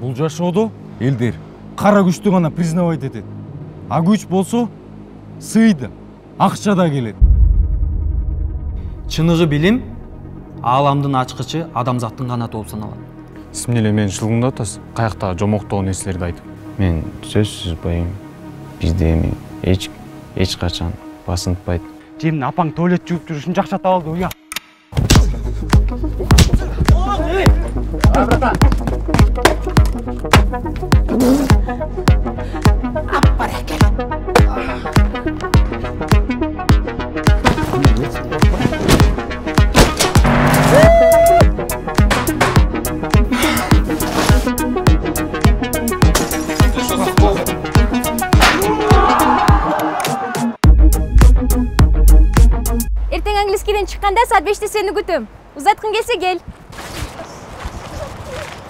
Бул жашоодо элдер кара күчтү гана признавать этет. А күч болсо сыйды, акча да келет. Чыныгы билим ааламдын ачкычы адамзаттын канаты болуп саналат. Симне эле мени чылгындап атасыз. Каяктагы жомоктоо нерселерди айтып. Мен сөзсүз байым. Бизде эми эч качан басынтпайт. Жемин апаң туалет жууп жүрүшүн жакшатып алды уя. Ертең английскийден чыкканда саат 5-те сени күтөм. Узаткың келсе кел.